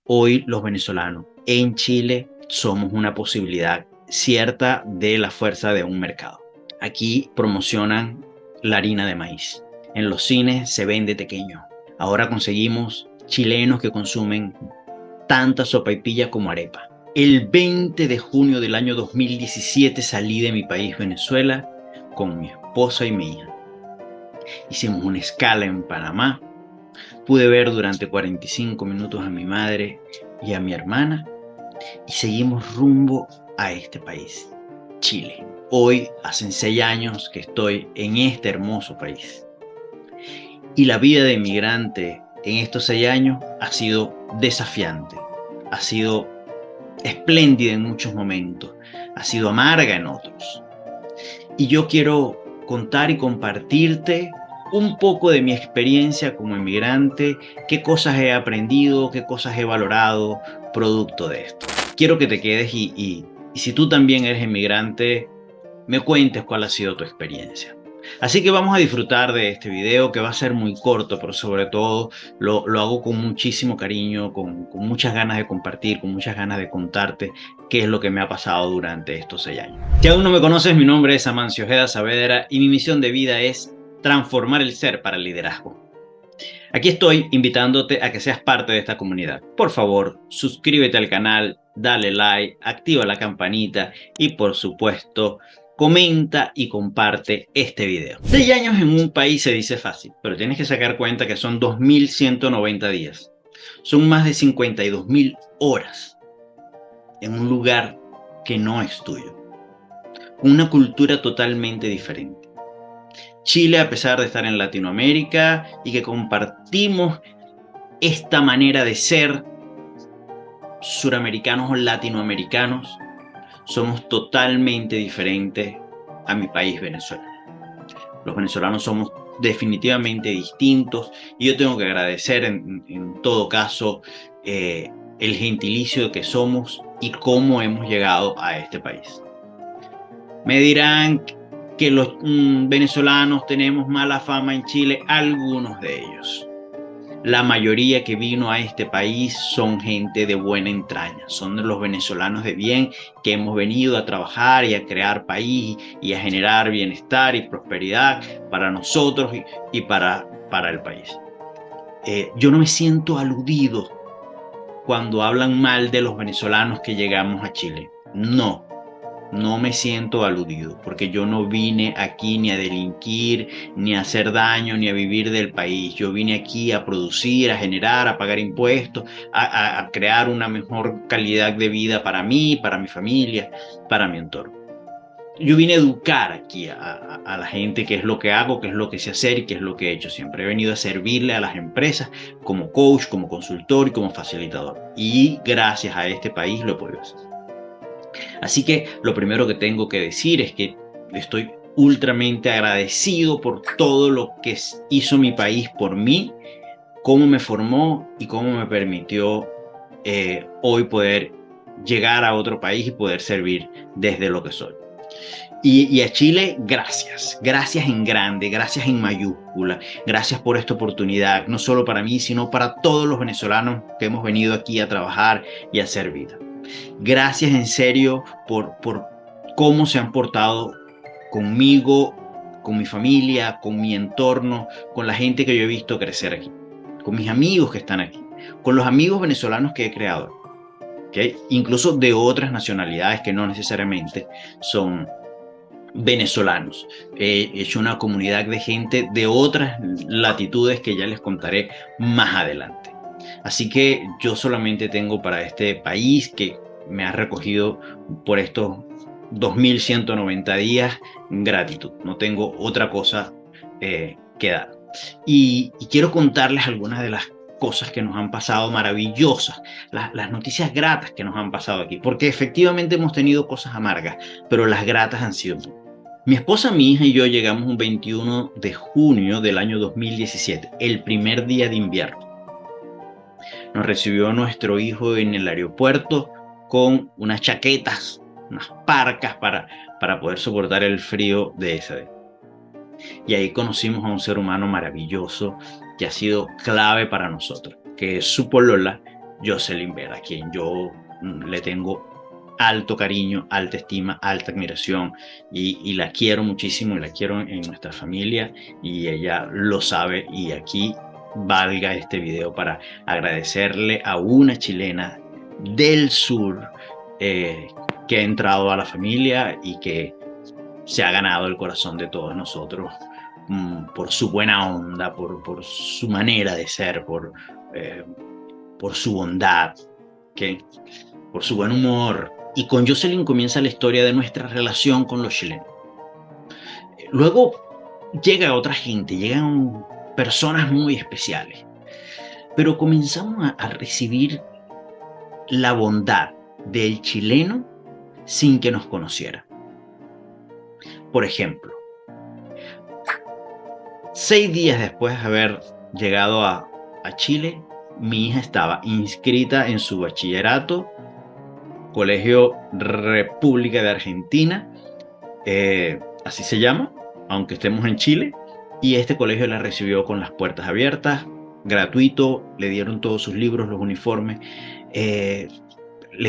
Hoy los venezolanos en Chile somos una posibilidad cierta de la fuerza de un mercado. Aquí promocionan la harina de maíz. En los cines se vende tequeño. Ahora conseguimos chilenos que consumen tanta sopaipilla como arepa. El 20 de junio del año 2017 salí de mi país, Venezuela, con mi esposa y mi hija. Hicimos una escala en Panamá. Pude ver durante 45 minutos a mi madre y a mi hermana y seguimos rumbo a este país, Chile. Hoy hacen 6 años que estoy en este hermoso país. Y la vida de inmigrante en estos 6 años ha sido desafiante, ha sido espléndida en muchos momentos, ha sido amarga en otros. Y yo quiero contar y compartirte un poco de mi experiencia como inmigrante, qué cosas he aprendido, qué cosas he valorado producto de esto. Quiero que te quedes y si tú también eres inmigrante, me cuentes cuál ha sido tu experiencia. Así que vamos a disfrutar de este video que va a ser muy corto, pero sobre todo lo hago con muchísimo cariño, con muchas ganas de compartir, con muchas ganas de contarte qué es lo que me ha pasado durante estos 6 años. Si aún no me conoces, mi nombre es Amancio Ojeda Saavedra y mi misión de vida es transformar el ser para el liderazgo. Aquí estoy invitándote a que seas parte de esta comunidad. Por favor, suscríbete al canal, dale like, activa la campanita y por supuesto, comenta y comparte este video. 6 años en un país se dice fácil, pero tienes que sacar cuenta que son 2190 días. Son más de 52.000 horas en un lugar que no es tuyo, con una cultura totalmente diferente. Chile, a pesar de estar en Latinoamérica y que compartimos esta manera de ser suramericanos o latinoamericanos, somos totalmente diferentes a mi país, Venezuela. Los venezolanos somos definitivamente distintos y yo tengo que agradecer en todo caso el gentilicio que somos y cómo hemos llegado a este país. Me dirán que los venezolanos tenemos mala fama en Chile, algunos de ellos. La mayoría que vino a este país son gente de buena entraña, son los venezolanos de bien que hemos venido a trabajar y a crear país y a generar bienestar y prosperidad para nosotros y para el país. Yo no me siento aludido cuando hablan mal de los venezolanos que llegamos a Chile. No me siento aludido, porque yo no vine aquí ni a delinquir, ni a hacer daño, ni a vivir del país. Yo vine aquí a producir, a generar, a pagar impuestos, a crear una mejor calidad de vida para mí, para mi familia, para mi entorno. Yo vine a educar aquí a la gente qué es lo que hago, qué es lo que sé hacer y qué es lo que he hecho. Siempre he venido a servirle a las empresas como coach, como consultor y como facilitador. Y gracias a este país lo he podido hacer. Así que lo primero que tengo que decir es que estoy ultramente agradecido por todo lo que hizo mi país por mí, cómo me formó y cómo me permitió hoy poder llegar a otro país y poder servir desde lo que soy. Y a Chile, gracias en grande, gracias en mayúscula, gracias por esta oportunidad, no solo para mí, sino para todos los venezolanos que hemos venido aquí a trabajar y a hacer vida. Gracias en serio por cómo se han portado conmigo, con mi familia, con mi entorno, con la gente que yo he visto crecer aquí, con mis amigos que están aquí, con los amigos venezolanos que he creado, ¿okay? Incluso de otras nacionalidades que no necesariamente son venezolanos. He hecho una comunidad de gente de otras latitudes que ya les contaré más adelante. Así que yo solamente tengo para este país que me ha recogido por estos 2190 días gratitud. No tengo otra cosa que dar. Y quiero contarles algunas de las cosas que nos han pasado maravillosas, las noticias gratas que nos han pasado aquí, porque efectivamente hemos tenido cosas amargas, pero las gratas han sido mi esposa, mi hija y yo llegamos un 21 de junio del año 2017, el primer día de invierno. Nos recibió nuestro hijo en el aeropuerto con unas chaquetas, unas parcas para poder soportar el frío de ese día. Y ahí conocimos a un ser humano maravilloso que ha sido clave para nosotros, que es su polola, Jocelyn Vera, a quien yo le tengo alto cariño, alta estima, alta admiración y la quiero muchísimo y la quiero en nuestra familia y ella lo sabe y aquí valga este video para agradecerle a una chilena del sur que ha entrado a la familia y que se ha ganado el corazón de todos nosotros por su buena onda, por su manera de ser, por su bondad, ¿okay? Por su buen humor. Y con Jocelyn comienza la historia de nuestra relación con los chilenos. Luego llega otra gente, llegan personas muy especiales, pero comenzamos a recibir la bondad del chileno sin que nos conociera. Por ejemplo, 6 días después de haber llegado a Chile, mi hija estaba inscrita en su bachillerato, Colegio República de Argentina, así se llama, aunque estemos en Chile, y este colegio la recibió con las puertas abiertas, gratuito, le dieron todos sus libros, los uniformes, le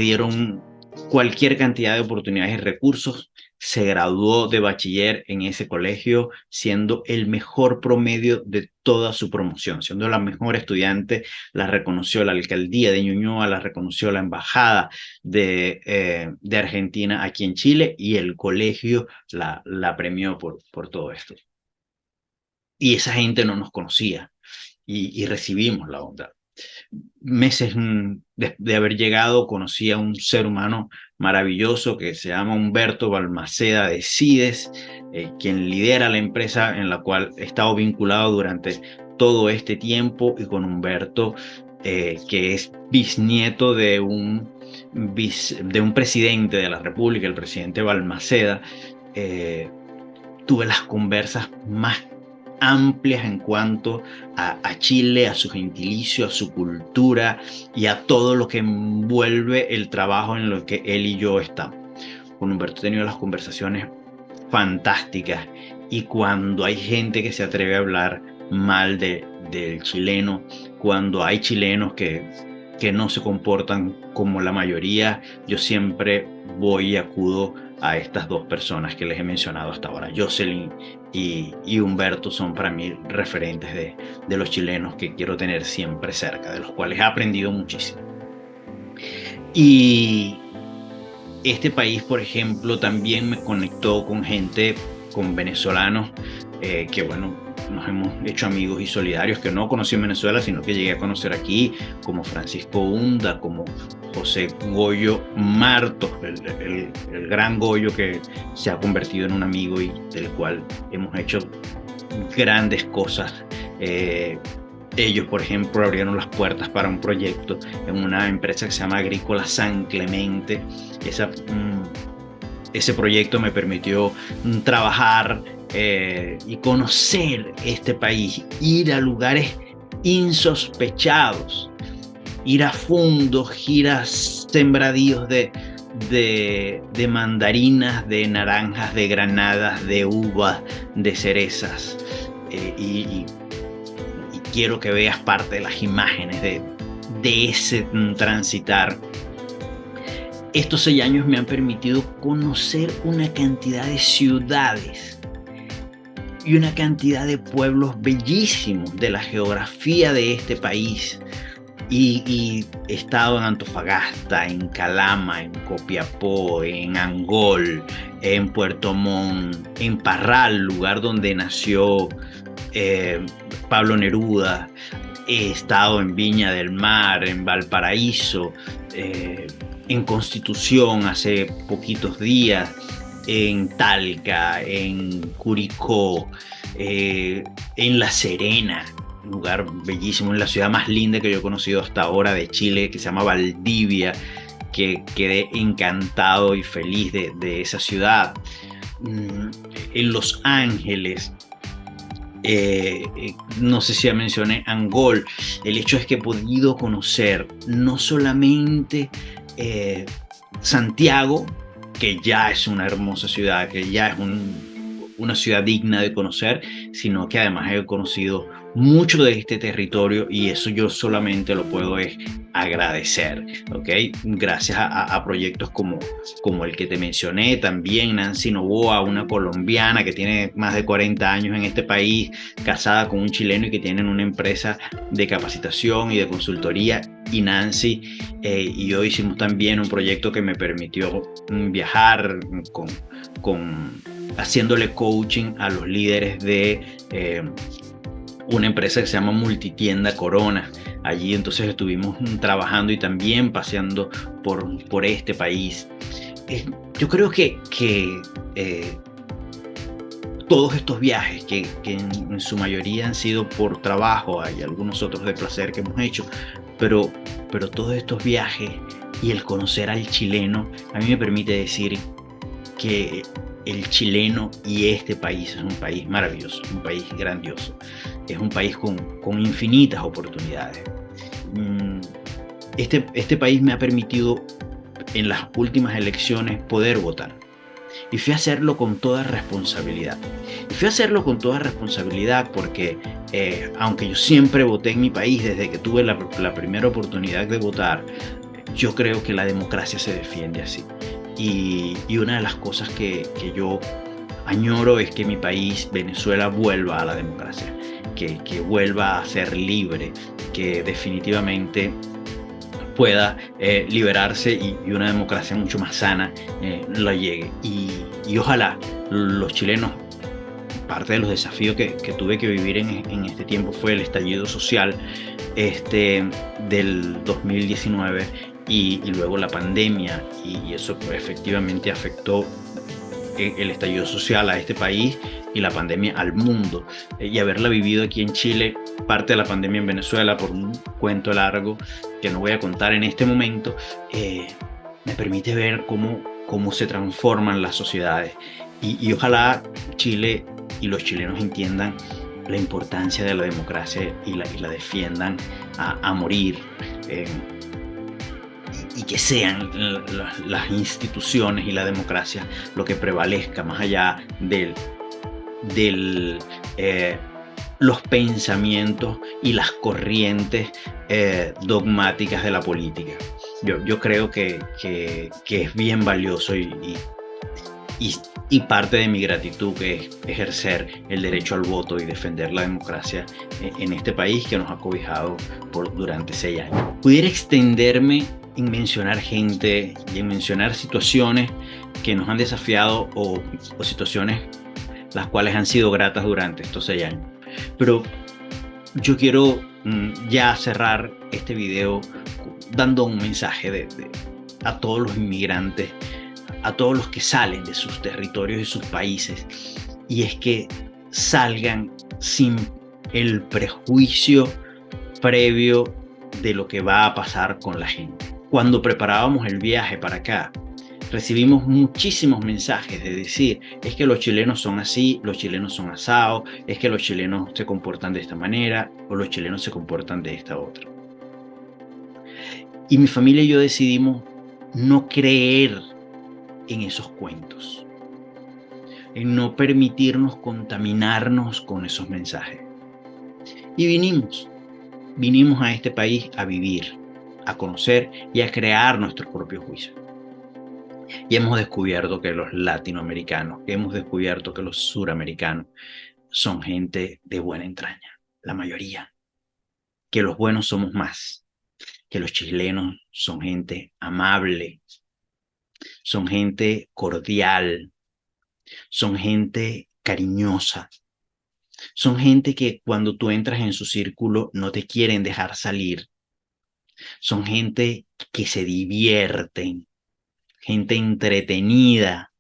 dieron cualquier cantidad de oportunidades y recursos. Se graduó de bachiller en ese colegio siendo el mejor promedio de toda su promoción, siendo la mejor estudiante. La reconoció la alcaldía de Ñuñoa, la reconoció la embajada de Argentina aquí en Chile y el colegio la premió por todo esto. Y esa gente no nos conocía y recibimos la bondad. Meses de haber llegado, conocí a un ser humano maravilloso que se llama Humberto Balmaceda de CIDES, quien lidera la empresa en la cual he estado vinculado durante todo este tiempo, y con Humberto, que es bisnieto de un presidente de la República, el presidente Balmaceda, tuve las conversas más amplias en cuanto a Chile, a su gentilicio, a su cultura y a todo lo que envuelve el trabajo en lo que él y yo estamos. Con Humberto he tenido las conversaciones fantásticas, y cuando hay gente que se atreve a hablar mal del chileno, cuando hay chilenos que no se comportan como la mayoría, yo siempre voy y acudo a estas dos personas que les he mencionado hasta ahora. Jocelyn y Humberto son para mí referentes de los chilenos que quiero tener siempre cerca, de los cuales he aprendido muchísimo. Y este país, por ejemplo, también me conectó con gente, con venezolanos, que bueno, nos hemos hecho amigos y solidarios que no conocí en Venezuela, sino que llegué a conocer aquí, como Francisco Hunda, como José Goyo Martos, el gran Goyo, que se ha convertido en un amigo y del cual hemos hecho grandes cosas. Ellos, por ejemplo, abrieron las puertas para un proyecto en una empresa que se llama Agrícola San Clemente. Ese proyecto me permitió trabajar y conocer este país, ir a lugares insospechados, ir a fundos, ir a sembradíos de mandarinas, de naranjas, de granadas, de uvas, de cerezas. Y quiero que veas parte de las imágenes de ese transitar. Estos 6 años me han permitido conocer una cantidad de ciudades y una cantidad de pueblos bellísimos de la geografía de este país. Y he estado en Antofagasta, en Calama, en Copiapó, en Angol, en Puerto Montt, en Parral, lugar donde nació Pablo Neruda. He estado en Viña del Mar, en Valparaíso, en Constitución hace poquitos días, en Talca, en Curicó, en La Serena, un lugar bellísimo, en la ciudad más linda que yo he conocido hasta ahora de Chile, que se llama Valdivia, que quedé encantado y feliz de esa ciudad. En Los Ángeles, no sé si ya mencioné Angol. El hecho es que he podido conocer no solamente Santiago, que ya es una hermosa ciudad, que ya es una ciudad digna de conocer, sino que además he conocido mucho de este territorio y eso yo solamente lo puedo agradecer, ¿ok? Gracias a proyectos como el que te mencioné, también Nancy Novoa, una colombiana que tiene más de 40 años en este país, casada con un chileno y que tienen una empresa de capacitación y de consultoría, y Nancy y yo hicimos también un proyecto que me permitió viajar con haciéndole coaching a los líderes de una empresa que se llama Multitienda Corona. Allí entonces estuvimos trabajando y también paseando por este país. Yo creo que todos estos viajes, que en su mayoría han sido por trabajo, hay algunos otros de placer que hemos hecho, pero todos estos viajes y el conocer al chileno, a mí me permite decir que el chileno y este país es un país maravilloso, un país grandioso, es un país con infinitas oportunidades. Este país me ha permitido en las últimas elecciones poder votar. Y fui a hacerlo con toda responsabilidad. Y fui a hacerlo con toda responsabilidad porque, aunque yo siempre voté en mi país desde que tuve la primera oportunidad de votar, yo creo que la democracia se defiende así. Y una de las cosas que yo añoro es que mi país, Venezuela, vuelva a la democracia, que vuelva a ser libre, que definitivamente pueda liberarse y una democracia mucho más sana la llegue. Y ojalá los chilenos, parte de los desafíos que tuve que vivir en este tiempo fue el estallido social del 2019 y luego la pandemia, y eso efectivamente afectó el estallido social a este país y la pandemia al mundo, y haberla vivido aquí en Chile, parte de la pandemia en Venezuela, por un cuento largo que no voy a contar en este momento, me permite ver cómo se transforman las sociedades, y ojalá Chile y los chilenos entiendan la importancia de la democracia y la defiendan a morir, y que sean las instituciones y la democracia lo que prevalezca más allá de los pensamientos y las corrientes dogmáticas de la política. Yo creo que es bien valioso y parte de mi gratitud, que es ejercer el derecho al voto y defender la democracia en este país que nos ha cobijado durante 6 años. Pudiera extenderme en mencionar gente y en mencionar situaciones que nos han desafiado o situaciones las cuales han sido gratas durante estos 6 años. Pero yo quiero ya cerrar este video dando un mensaje a todos los inmigrantes, a todos los que salen de sus territorios y sus países, y es que salgan sin el prejuicio previo de lo que va a pasar con la gente. Cuando preparábamos el viaje para acá, recibimos muchísimos mensajes de decir, es que los chilenos son así, los chilenos son asados, es que los chilenos se comportan de esta manera o los chilenos se comportan de esta otra. Y mi familia y yo decidimos no creer en esos cuentos, en no permitirnos contaminarnos con esos mensajes. Y vinimos a este país a vivir, a conocer y a crear nuestro propio juicio. Y hemos descubierto que los latinoamericanos, hemos descubierto que los suramericanos son gente de buena entraña, la mayoría, que los buenos somos más, que los chilenos son gente amable, son gente cordial, son gente cariñosa, son gente que cuando tú entras en su círculo no te quieren dejar salir, son gente que se divierten, gente entretenida,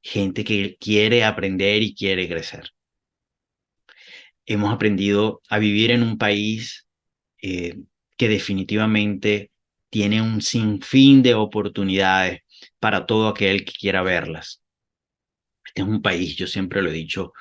gente que quiere aprender y quiere crecer. Hemos aprendido a vivir en un país que definitivamente tiene un sinfín de oportunidades para todo aquel que quiera verlas. Este es un país, yo siempre lo he dicho,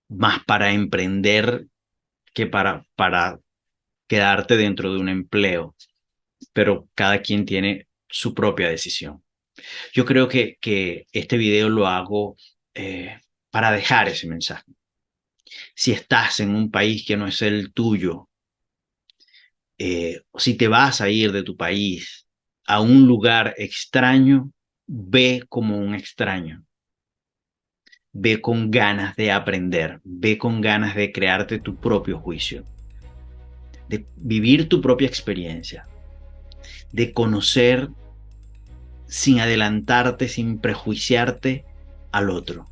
más para emprender que para quedarte dentro de un empleo, pero cada quien tiene su propia decisión. Yo creo que este video lo hago para dejar ese mensaje, Si estás en un país que no es el tuyo, o si te vas a ir de tu país a un lugar extraño, ve como un extraño. Ve con ganas de aprender, ve con ganas de crearte tu propio juicio, de vivir tu propia experiencia, de conocer sin adelantarte, sin prejuiciarte al otro.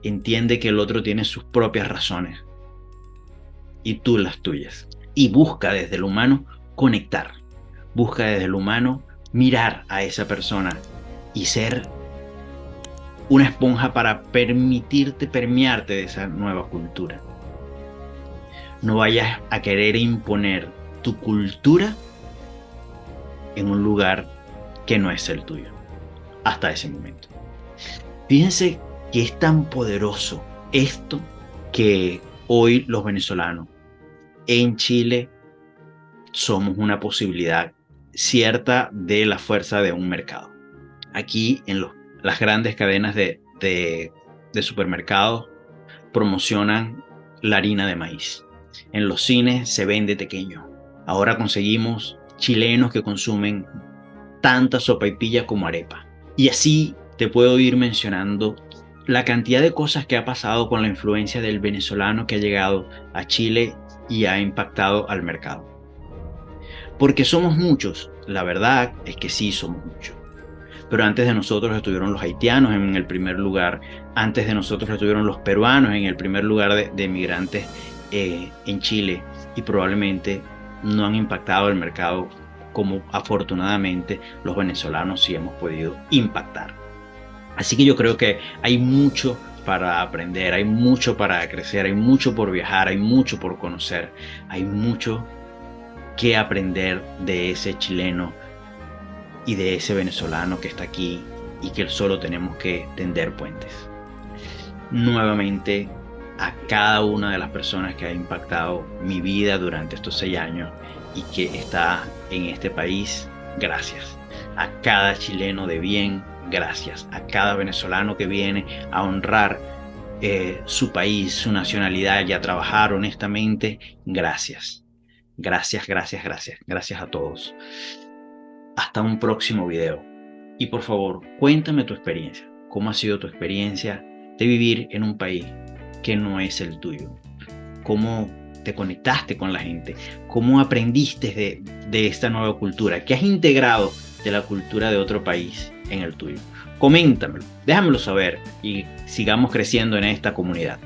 Entiende que el otro tiene sus propias razones y tú las tuyas. Y busca desde lo humano conectar. Busca desde lo humano mirar a esa persona y ser una esponja para permitirte permearte de esa nueva cultura. No vayas a querer imponer tu cultura en un lugar que no es el tuyo hasta ese momento. Fíjense que es tan poderoso esto que hoy los venezolanos en Chile somos una posibilidad cierta de la fuerza de un mercado. Aquí en las grandes cadenas de supermercados promocionan la harina de maíz. En los cines se vende tequeño. Ahora conseguimos chilenos que consumen tanta sopaipilla como arepa. Y así te puedo ir mencionando la cantidad de cosas que ha pasado con la influencia del venezolano que ha llegado a Chile y ha impactado al mercado. Porque somos muchos, la verdad es que sí somos muchos. Pero antes de nosotros estuvieron los haitianos en el primer lugar, antes de nosotros estuvieron los peruanos en el primer lugar de migrantes en Chile, y probablemente no han impactado el mercado como afortunadamente los venezolanos sí hemos podido impactar. Así que yo creo que hay mucho para aprender, hay mucho para crecer, hay mucho por viajar, hay mucho por conocer, hay mucho que aprender de ese chileno y de ese venezolano que está aquí y que solo tenemos que tender puentes. Nuevamente, a cada una de las personas que ha impactado mi vida durante estos 6 años y que está en este país, gracias. A cada chileno de bien, gracias. A cada venezolano que viene a honrar su país, su nacionalidad y a trabajar honestamente, gracias. Gracias, gracias, gracias. Gracias a todos. Hasta un próximo video. Y por favor, cuéntame tu experiencia. ¿Cómo ha sido tu experiencia de vivir en un país que no es el tuyo? ¿Cómo te conectaste con la gente? ¿Cómo aprendiste de esta nueva cultura? ¿Qué has integrado de la cultura de otro país en el tuyo? Coméntamelo, déjamelo saber y sigamos creciendo en esta comunidad.